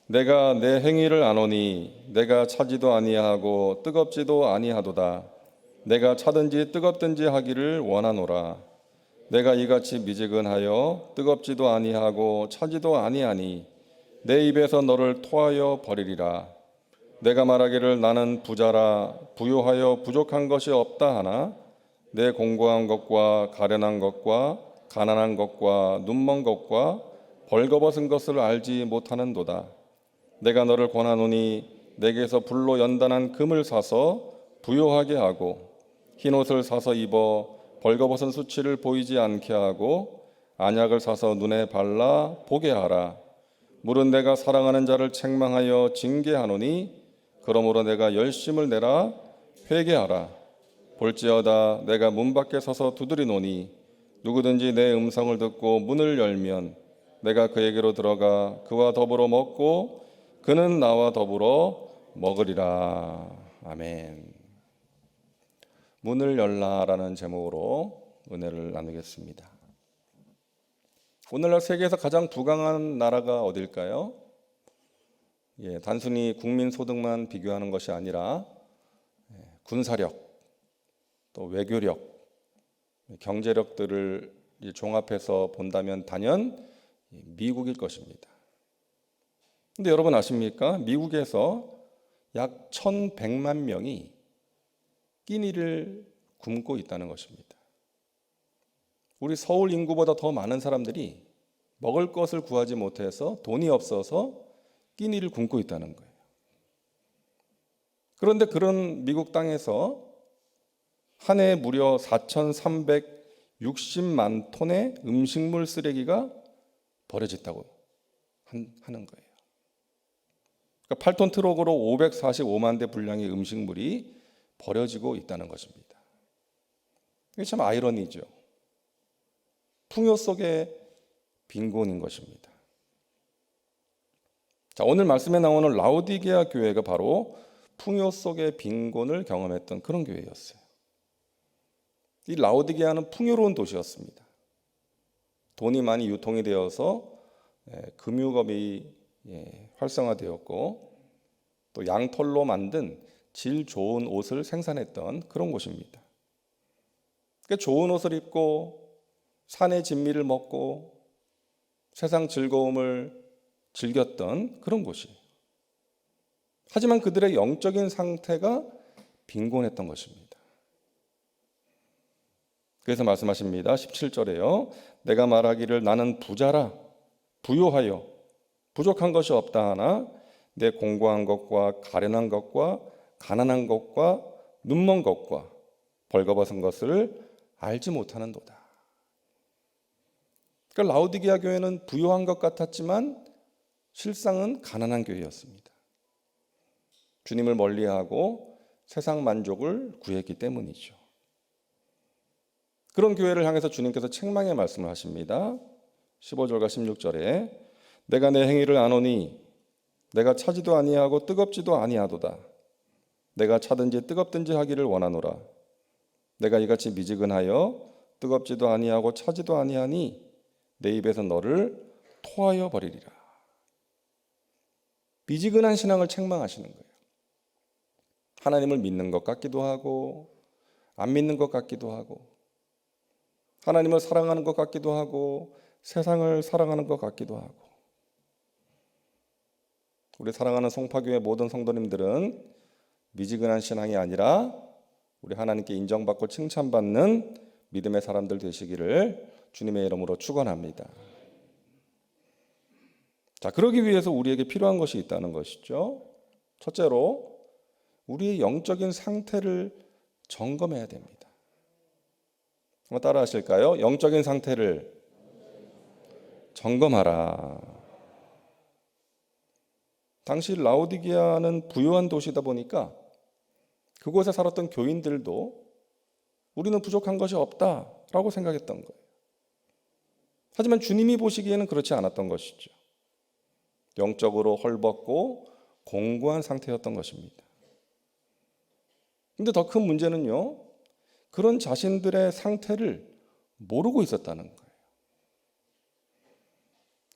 내가 내 행위를 아노니 내가 차지도 아니하고 뜨겁지도 아니하도다. 내가 차든지 뜨겁든지 하기를 원하노라. 내가 이같이 미지근하여 뜨겁지도 아니하고 차지도 아니하니 내 입에서 너를 토하여 버리리라. 내가 말하기를 나는 부자라 부요하여 부족한 것이 없다 하나 내 공고한 것과 가련한 것과 가난한 것과 눈먼 것과 벌거벗은 것을 알지 못하는도다. 내가 너를 권하노니 내게서 불로 연단한 금을 사서 부요하게 하고 흰옷을 사서 입어 벌거벗은 수치를 보이지 않게 하고 안약을 사서 눈에 발라 보게 하라. 물은 내가 사랑하는 자를 책망하여 징계하노니 그러므로 내가 열심을 내라 회개하라. 볼지어다 내가 문 밖에 서서 두드리노니 누구든지 내 음성을 듣고 문을 열면 내가 그에게로 들어가 그와 더불어 먹고 그는 나와 더불어 먹으리라. 아멘. 문을 열라라는 제목으로 은혜를 나누겠습니다. 오늘날 세계에서 가장 부강한 나라가 어딜까요? 단순히 국민 소득만 비교하는 것이 아니라 군사력, 또 외교력, 경제력들을 종합해서 본다면 단연 미국일 것입니다. 근데 여러분 아십니까? 미국에서 약 1,100만 명이 끼니를 굶고 있다는 것입니다. 우리 서울 인구보다 더 많은 사람들이 먹을 것을 구하지 못해서 돈이 없어서 끼니를 굶고 있다는 거예요. 그런데 그런 미국 땅에서 한 해에 무려 4,360만 톤의 음식물 쓰레기가 버려졌다고 하는 거예요. 그러니까 8톤 트럭으로 545만 대 분량의 음식물이 버려지고 있다는 것입니다. 이게 참 아이러니죠. 풍요 속의 빈곤인 것입니다. 자, 오늘 말씀에 나오는 라오디게아 교회가 바로 풍요 속의 빈곤을 경험했던 그런 교회였어요. 이 라오디게아는 풍요로운 도시였습니다. 돈이 많이 유통이 되어서 금융업이 활성화되었고 또 양털로 만든 질 좋은 옷을 생산했던 그런 곳입니다. 그러니까 좋은 옷을 입고 산의 진미를 먹고 세상 즐거움을 즐겼던 그런 곳이에요. 하지만 그들의 영적인 상태가 빈곤했던 것입니다. 그래서 말씀하십니다. 17절에요. 내가 말하기를 나는 부자라 부요하여 부족한 것이 없다 하나 내 공고한 것과 가련한 것과 가난한 것과 눈먼 것과 벌거벗은 것을 알지 못하는도다. 그러니까 라오디게아 교회는 부요한 것 같았지만 실상은 가난한 교회였습니다. 주님을 멀리하고 세상 만족을 구했기 때문이죠. 그런 교회를 향해서 주님께서 책망의 말씀을 하십니다. 15절과 16절에 내가 내 행위를 아노니 내가 차지도 아니하고 뜨겁지도 아니하도다. 내가 차든지 뜨겁든지 하기를 원하노라. 내가 이같이 미지근하여 뜨겁지도 아니하고 차지도 아니하니 내 입에서 너를 토하여 버리리라. 미지근한 신앙을 책망하시는 거예요. 하나님을 믿는 것 같기도 하고 안 믿는 것 같기도 하고 하나님을 사랑하는 것 같기도 하고 세상을 사랑하는 것 같기도 하고 우리 사랑하는 송파교회 모든 성도님들은 미지근한 신앙이 아니라 우리 하나님께 인정받고 칭찬받는 믿음의 사람들 되시기를 주님의 이름으로 축원합니다. 자, 그러기 위해서 우리에게 필요한 것이 있다는 것이죠. 첫째로 우리의 영적인 상태를 점검해야 됩니다. 한번 따라 하실까요? 영적인 상태를 점검하라. 당시 라오디게아는 부유한 도시다 보니까 그곳에 살았던 교인들도 우리는 부족한 것이 없다라고 생각했던 거예요. 하지만 주님이 보시기에는 그렇지 않았던 것이죠. 영적으로 헐벗고 공고한 상태였던 것입니다. 근데 더 큰 문제는요, 그런 자신들의 상태를 모르고 있었다는 거예요.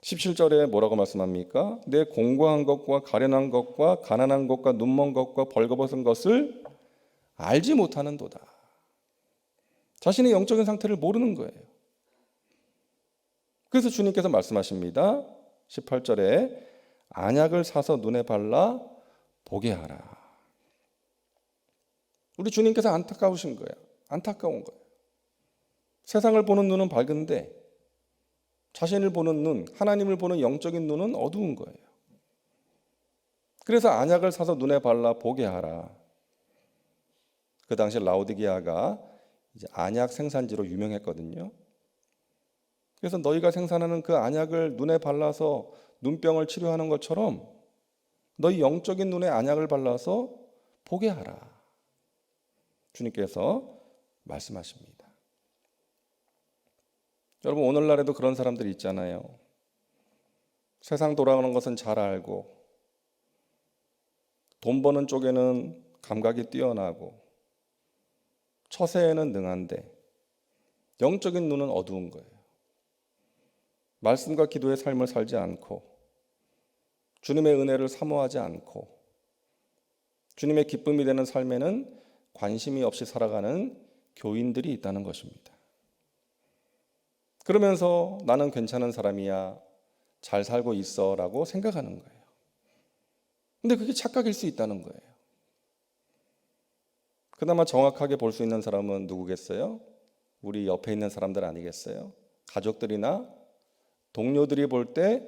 17절에 뭐라고 말씀합니까? 내 공고한 것과 가련한 것과 가난한 것과 눈먼 것과 벌거벗은 것을 알지 못하는도다. 자신의 영적인 상태를 모르는 거예요. 그래서 주님께서 말씀하십니다. 18절에 안약을 사서 눈에 발라 보게 하라. 우리 주님께서 안타까우신 거예요. 안타까운 거예요. 세상을 보는 눈은 밝은데 자신을 보는 눈, 하나님을 보는 영적인 눈은 어두운 거예요. 그래서 안약을 사서 눈에 발라 보게 하라. 그 당시 라오디게아가 이제 안약 생산지로 유명했거든요. 그래서 너희가 생산하는 그 안약을 눈에 발라서 눈병을 치료하는 것처럼 너희 영적인 눈에 안약을 발라서 보게 하라. 주님께서 말씀하십니다. 여러분, 오늘날에도 그런 사람들이 있잖아요. 세상 돌아가는 것은 잘 알고 돈 버는 쪽에는 감각이 뛰어나고 처세에는 능한데 영적인 눈은 어두운 거예요. 말씀과 기도의 삶을 살지 않고 주님의 은혜를 사모하지 않고 주님의 기쁨이 되는 삶에는 관심이 없이 살아가는 교인들이 있다는 것입니다. 그러면서 나는 괜찮은 사람이야, 잘 살고 있어 라고 생각하는 거예요. 근데 그게 착각일 수 있다는 거예요. 그나마 정확하게 볼 수 있는 사람은 누구겠어요? 우리 옆에 있는 사람들 아니겠어요? 가족들이나 동료들이 볼 때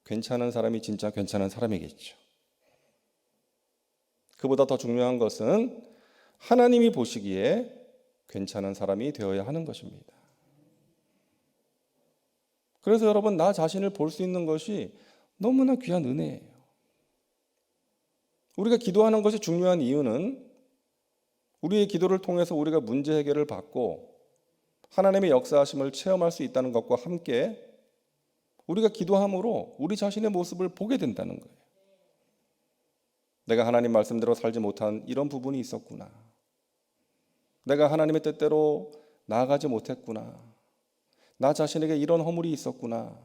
괜찮은 사람이 진짜 괜찮은 사람이겠죠. 그보다 더 중요한 것은 하나님이 보시기에 괜찮은 사람이 되어야 하는 것입니다. 그래서 여러분, 나 자신을 볼 수 있는 것이 너무나 귀한 은혜예요. 우리가 기도하는 것이 중요한 이유는 우리의 기도를 통해서 우리가 문제 해결을 받고 하나님의 역사하심을 체험할 수 있다는 것과 함께 우리가 기도함으로 우리 자신의 모습을 보게 된다는 거예요. 내가 하나님 말씀대로 살지 못한 이런 부분이 있었구나. 내가 하나님의 뜻대로 나아가지 못했구나. 나 자신에게 이런 허물이 있었구나.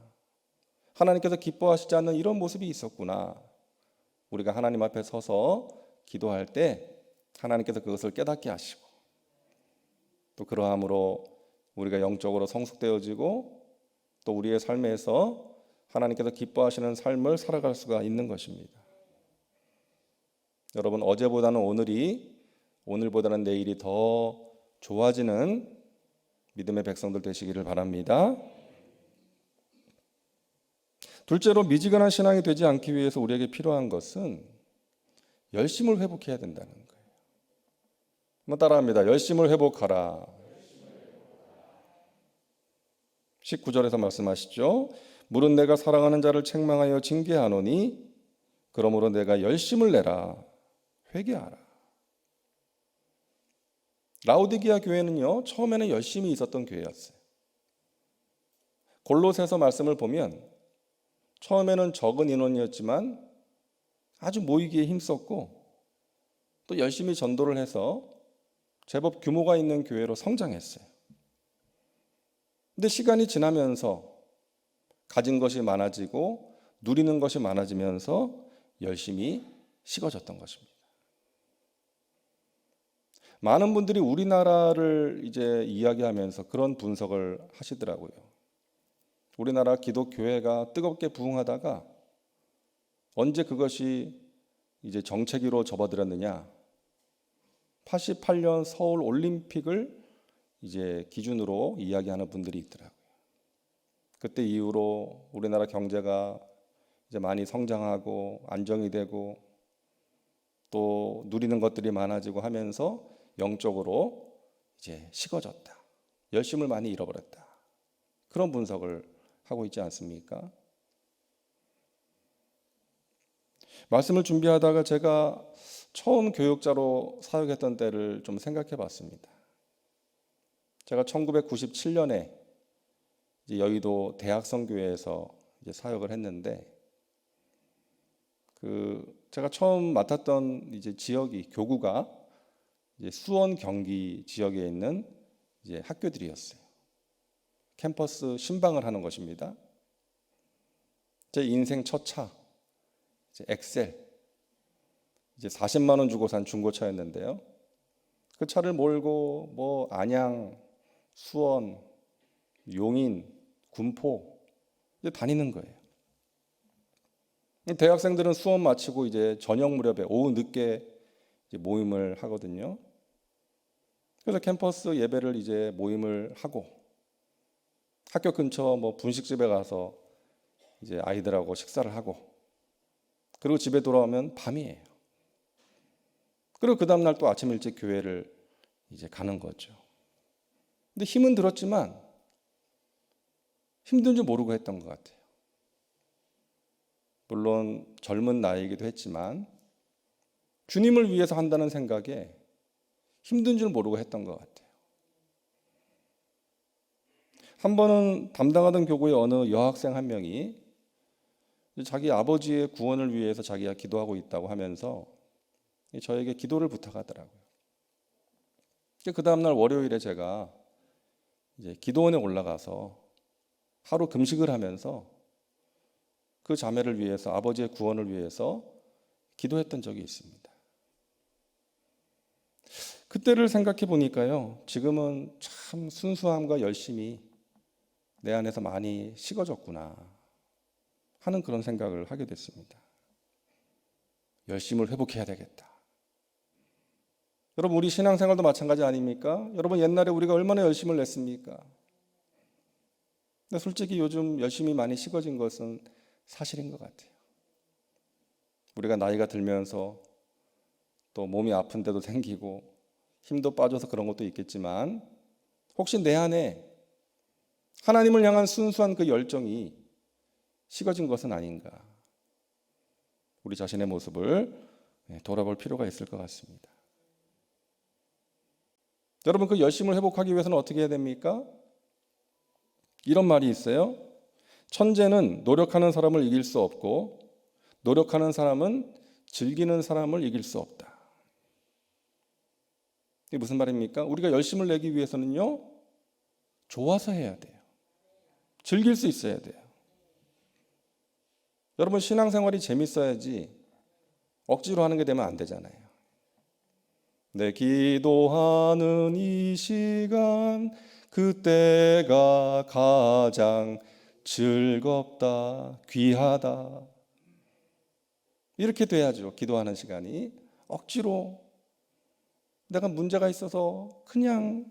하나님께서 기뻐하시지 않는 이런 모습이 있었구나. 우리가 하나님 앞에 서서 기도할 때 하나님께서 그것을 깨닫게 하시고 또 그러함으로 우리가 영적으로 성숙되어지고 또 우리의 삶에서 하나님께서 기뻐하시는 삶을 살아갈 수가 있는 것입니다. 여러분, 어제보다는 오늘보다는 내일이 더 좋아지는 믿음의 백성들 되시기를 바랍니다. 둘째로, 미지근한 신앙이 되지 않기 위해서 우리에게 필요한 것은 열심을 회복해야 된다는 거예요. 한번 따라합니다. 열심을 회복하라. 19절에서 말씀하시죠. 물은 내가 사랑하는 자를 책망하여 징계하노니 그러므로 내가 열심을 내라. 회개하라. 라오디게아 교회는요, 처음에는 열심히 있었던 교회였어요. 골로새서 말씀을 보면 처음에는 적은 인원이었지만 아주 모이기에 힘썼고 또 열심히 전도를 해서 제법 규모가 있는 교회로 성장했어요. 근데 시간이 지나면서 가진 것이 많아지고 누리는 것이 많아지면서 열심히 식어졌던 것입니다. 많은 분들이 우리나라를 이제 이야기하면서 그런 분석을 하시더라고요. 우리나라 기독교회가 뜨겁게 부흥하다가 언제 그것이 이제 정체기로 접어들었느냐? 88년 서울 올림픽을 이제 기준으로 이야기하는 분들이 있더라고요. 그때 이후로 우리나라 경제가 이제 많이 성장하고 안정이 되고 또 누리는 것들이 많아지고 하면서 영적으로 이제 식어졌다. 열심을 많이 잃어버렸다. 그런 분석을 하고 있지 않습니까? 말씀을 준비하다가 제가 처음 교육자로 사역했던 때를 좀 생각해 봤습니다. 제가 1997년에 이제 여의도 대학성교회에서 이제 사역을 했는데 제가 처음 맡았던 이제 지역이 교구가 이제 수원 경기 지역에 있는 이제 학교들이었어요. 캠퍼스 신방을 하는 것입니다. 제 인생 첫 차, 이제 엑셀, 이제 40만 원 주고 산 중고차였는데요. 그 차를 몰고 뭐 안양, 수원, 용인, 군포 이제 다니는 거예요. 대학생들은 수업 마치고 이제 저녁 무렵에 오후 늦게 이제 모임을 하거든요. 그래서 캠퍼스 예배를 이제 모임을 하고 학교 근처 뭐 분식집에 가서 이제 아이들하고 식사를 하고 그리고 집에 돌아오면 밤이에요. 그리고 그 다음날 또 아침 일찍 교회를 이제 가는 거죠. 근데 힘은 들었지만 힘든 줄 모르고 했던 것 같아요. 물론 젊은 나이이기도 했지만 주님을 위해서 한다는 생각에 힘든 줄 모르고 했던 것 같아요. 한 번은 담당하던 교구의 어느 여학생 한 명이 자기 아버지의 구원을 위해서 자기가 기도하고 있다고 하면서 저에게 기도를 부탁하더라고요. 그 다음날 월요일에 제가 이제 기도원에 올라가서 하루 금식을 하면서 그 자매를 위해서 아버지의 구원을 위해서 기도했던 적이 있습니다. 그때를 생각해 보니까요, 지금은 참 순수함과 열심이 내 안에서 많이 식어졌구나 하는 그런 생각을 하게 됐습니다. 열심을 회복해야 되겠다. 여러분, 우리 신앙생활도 마찬가지 아닙니까? 여러분, 옛날에 우리가 얼마나 열심을 냈습니까? 근데 솔직히 요즘 열심히 많이 식어진 것은 사실인 것 같아요. 우리가 나이가 들면서 또 몸이 아픈 데도 생기고 힘도 빠져서 그런 것도 있겠지만 혹시 내 안에 하나님을 향한 순수한 그 열정이 식어진 것은 아닌가? 우리 자신의 모습을 돌아볼 필요가 있을 것 같습니다. 여러분, 그 열심을 회복하기 위해서는 어떻게 해야 됩니까? 이런 말이 있어요. 천재는 노력하는 사람을 이길 수 없고 노력하는 사람은 즐기는 사람을 이길 수 없다. 이게 무슨 말입니까? 우리가 열심을 내기 위해서는요, 좋아서 해야 돼요. 즐길 수 있어야 돼요. 여러분, 신앙생활이 재밌어야지 억지로 하는 게 되면 안 되잖아요. 내 기도하는 이 시간 그때가 가장 즐겁다, 귀하다. 이렇게 돼야죠. 기도하는 시간이 억지로 내가 문제가 있어서 그냥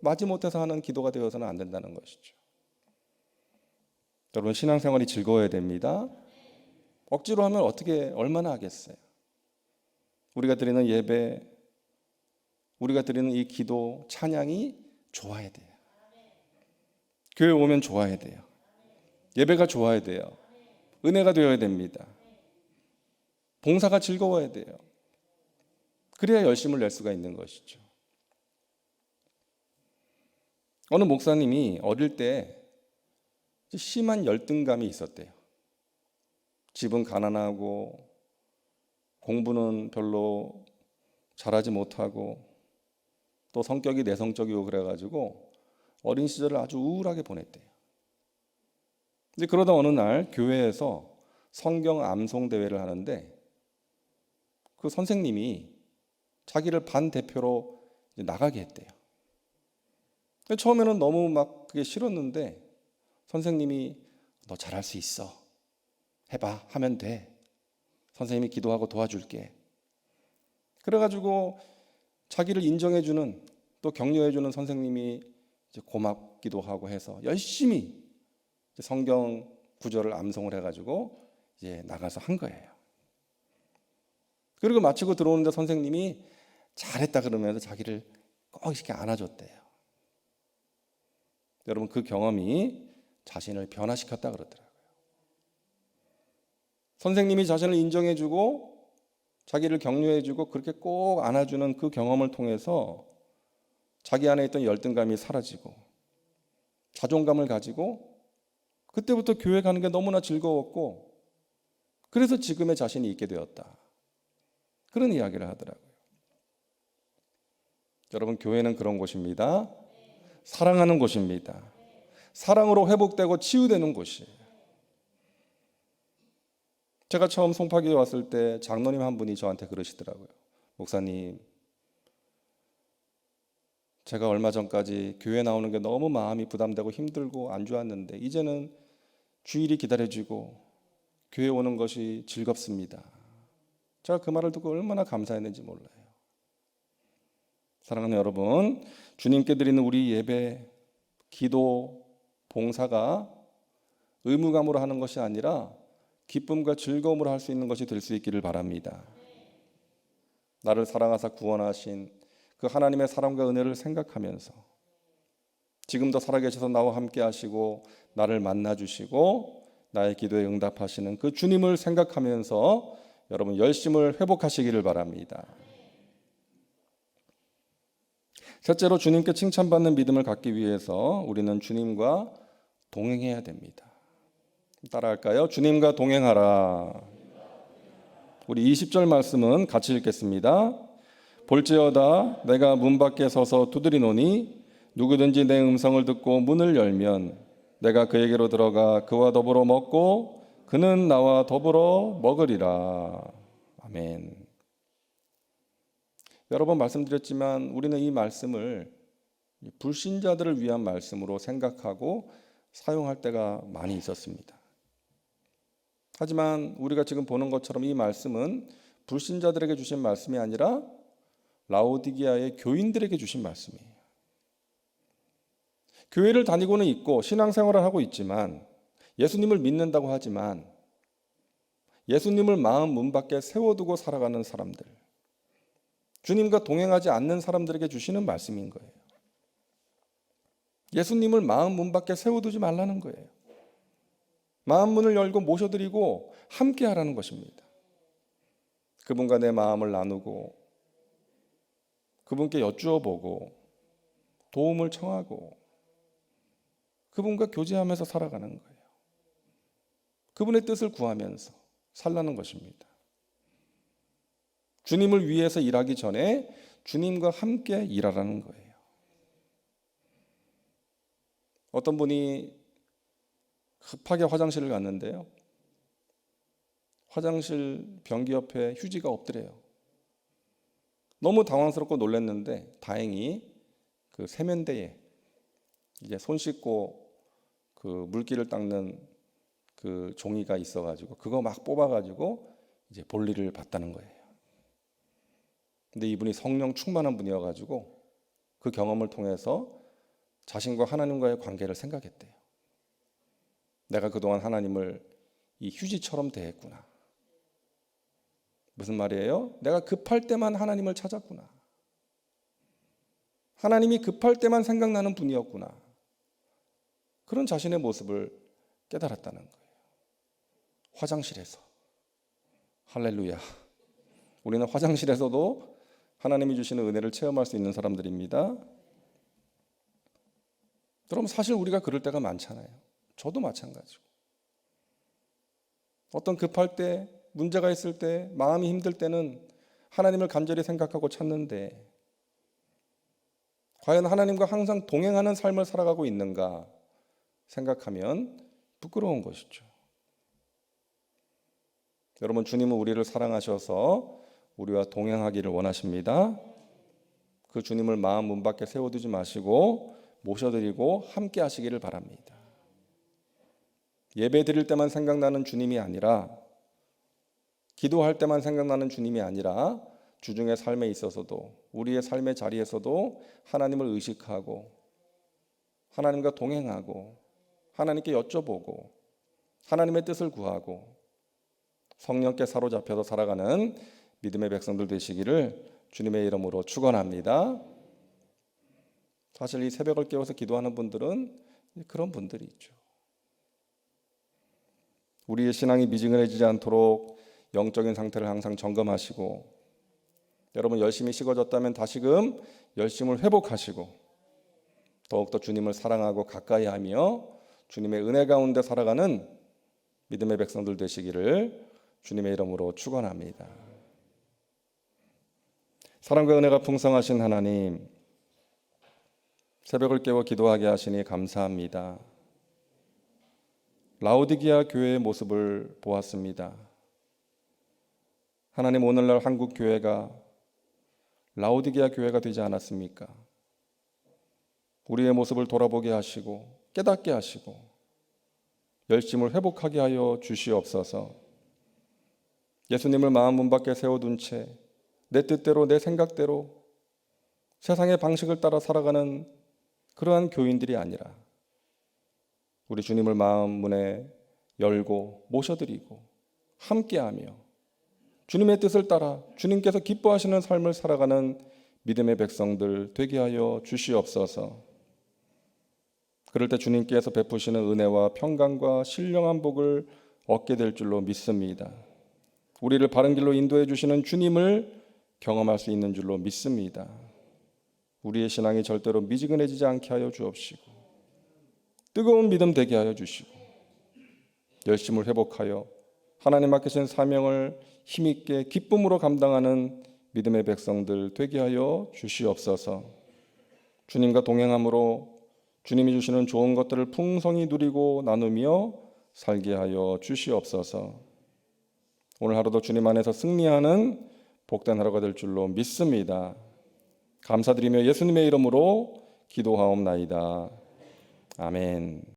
마지못해서 하는 기도가 되어서는 안 된다는 것이죠. 여러분, 신앙생활이 즐거워야 됩니다. 억지로 하면 얼마나 하겠어요? 우리가 드리는 예배, 우리가 드리는 이 기도, 찬양이 좋아야 돼요. 교회 오면 좋아야 돼요. 예배가 좋아야 돼요. 은혜가 되어야 됩니다. 봉사가 즐거워야 돼요. 그래야 열심을 낼 수가 있는 것이죠. 어느 목사님이 어릴 때 심한 열등감이 있었대요. 집은 가난하고 공부는 별로 잘하지 못하고 또 성격이 내성적이고 그래가지고 어린 시절을 아주 우울하게 보냈대요. 근데 그러다 어느 날 교회에서 성경 암송 대회를 하는데 그 선생님이 자기를 반 대표로 나가게 했대요. 처음에는 너무 막 그게 싫었는데 선생님이 너 잘할 수 있어. 해봐. 하면 돼. 선생님이 기도하고 도와줄게. 그래가지고 자기를 인정해주는 또 격려해주는 선생님이 이제 고맙기도 하고 해서 열심히 성경 구절을 암송을 해가지고 이제 나가서 한 거예요. 그리고 마치고 들어오는데 선생님이 잘했다 그러면서 자기를 꼭 이렇게 안아줬대요. 여러분, 그 경험이 자신을 변화시켰다 그러더라고요. 선생님이 자신을 인정해주고 자기를 격려해주고 그렇게 꼭 안아주는 그 경험을 통해서 자기 안에 있던 열등감이 사라지고 자존감을 가지고 그때부터 교회 가는 게 너무나 즐거웠고 그래서 지금의 자신이 있게 되었다. 그런 이야기를 하더라고요. 여러분, 교회는 그런 곳입니다. 사랑하는 곳입니다. 사랑으로 회복되고 치유되는 곳이에요. 제가 처음 송파교에 왔을 때 장로님 한 분이 저한테 그러시더라고요. 목사님, 제가 얼마 전까지 교회 나오는 게 너무 마음이 부담되고 힘들고 안 좋았는데 이제는 주일이 기다려지고 교회 오는 것이 즐겁습니다. 제가 그 말을 듣고 얼마나 감사했는지 몰라요. 사랑하는 여러분, 주님께 드리는 우리 예배, 기도, 봉사가 의무감으로 하는 것이 아니라 기쁨과 즐거움으로 할 수 있는 것이 될 수 있기를 바랍니다. 나를 사랑하사 구원하신 그 하나님의 사랑과 은혜를 생각하면서 지금도 살아계셔서 나와 함께 하시고 나를 만나주시고 나의 기도에 응답하시는 그 주님을 생각하면서 여러분 열심을 회복하시기를 바랍니다. 셋째로, 주님께 칭찬받는 믿음을 갖기 위해서 우리는 주님과 동행해야 됩니다. 따라할까요? 주님과 동행하라. 우리 20절 말씀은 같이 읽겠습니다. 볼지어다 내가 문 밖에 서서 두드리노니 누구든지 내 음성을 듣고 문을 열면 내가 그에게로 들어가 그와 더불어 먹고 그는 나와 더불어 먹으리라. 아멘. 여러 번 말씀드렸지만 우리는 이 말씀을 불신자들을 위한 말씀으로 생각하고 사용할 때가 많이 있었습니다. 하지만 우리가 지금 보는 것처럼 이 말씀은 불신자들에게 주신 말씀이 아니라 라오디게아의 교인들에게 주신 말씀이에요. 교회를 다니고는 있고 신앙생활을 하고 있지만 예수님을 믿는다고 하지만 예수님을 마음 문 밖에 세워두고 살아가는 사람들, 주님과 동행하지 않는 사람들에게 주시는 말씀인 거예요. 예수님을 마음 문 밖에 세워두지 말라는 거예요. 마음 문을 열고 모셔드리고 함께 하라는 것입니다. 그분과 내 마음을 나누고 그분께 여쭈어보고 도움을 청하고 그분과 교제하면서 살아가는 거예요. 그분의 뜻을 구하면서 살라는 것입니다. 주님을 위해서 일하기 전에 주님과 함께 일하라는 거예요. 어떤 분이 급하게 화장실을 갔는데요. 화장실 변기 옆에 휴지가 없더래요. 너무 당황스럽고 놀랐는데 다행히 그 세면대에 이제 손 씻고 그 물기를 닦는 그 종이가 있어가지고 그거 막 뽑아가지고 이제 볼일을 봤다는 거예요. 근데 이분이 성령 충만한 분이어가지고 그 경험을 통해서 자신과 하나님과의 관계를 생각했대요. 내가 그동안 하나님을 이 휴지처럼 대했구나. 무슨 말이에요? 내가 급할 때만 하나님을 찾았구나. 하나님이 급할 때만 생각나는 분이었구나. 그런 자신의 모습을 깨달았다는 거예요. 화장실에서. 할렐루야. 우리는 화장실에서도 하나님이 주시는 은혜를 체험할 수 있는 사람들입니다. 여러분, 사실 우리가 그럴 때가 많잖아요. 저도 마찬가지고. 어떤 급할 때, 문제가 있을 때, 마음이 힘들 때는 하나님을 간절히 생각하고 찾는데 과연 하나님과 항상 동행하는 삶을 살아가고 있는가 생각하면 부끄러운 것이죠. 여러분, 주님은 우리를 사랑하셔서 우리와 동행하기를 원하십니다. 그 주님을 마음 문 밖에 세워두지 마시고 모셔드리고 함께 하시기를 바랍니다. 예배 드릴 때만 생각나는 주님이 아니라, 기도할 때만 생각나는 주님이 아니라 주중의 삶에 있어서도, 우리의 삶의 자리에서도 하나님을 의식하고 하나님과 동행하고 하나님께 여쭤보고 하나님의 뜻을 구하고 성령께 사로잡혀서 살아가는 믿음의 백성들 되시기를 주님의 이름으로 축원합니다. 사실 이 새벽을 깨워서 기도하는 분들은 그런 분들이 있죠. 우리의 신앙이 미지근해지지 않도록 영적인 상태를 항상 점검하시고, 여러분 열심히 식어졌다면 다시금 열심을 회복하시고 더욱더 주님을 사랑하고 가까이하며 주님의 은혜 가운데 살아가는 믿음의 백성들 되시기를 주님의 이름으로 축원합니다. 사랑과 은혜가 풍성하신 하나님, 새벽을 깨워 기도하게 하시니 감사합니다. 라오디게아 교회의 모습을 보았습니다. 하나님, 오늘날 한국 교회가 라오디게아 교회가 되지 않았습니까? 우리의 모습을 돌아보게 하시고 깨닫게 하시고 열심을 회복하게 하여 주시옵소서. 예수님을 마음 문 밖에 세워둔 채 내 뜻대로 내 생각대로 세상의 방식을 따라 살아가는 그러한 교인들이 아니라 우리 주님을 마음 문에 열고 모셔드리고 함께하며 주님의 뜻을 따라 주님께서 기뻐하시는 삶을 살아가는 믿음의 백성들 되게 하여 주시옵소서. 그럴 때 주님께서 베푸시는 은혜와 평강과 신령한 복을 얻게 될 줄로 믿습니다. 우리를 바른 길로 인도해 주시는 주님을 경험할 수 있는 줄로 믿습니다. 우리의 신앙이 절대로 미지근해지지 않게 하여 주옵시고 뜨거운 믿음 되게 하여 주시고 열심을 회복하여 하나님 맡기신 사명을 힘있게 기쁨으로 감당하는 믿음의 백성들 되게 하여 주시옵소서. 주님과 동행함으로 주님이 주시는 좋은 것들을 풍성히 누리고 나누며 살게 하여 주시옵소서. 오늘 하루도 주님 안에서 승리하는 복된 하루가 될 줄로 믿습니다. 감사드리며 예수님의 이름으로 기도하옵나이다. 아멘.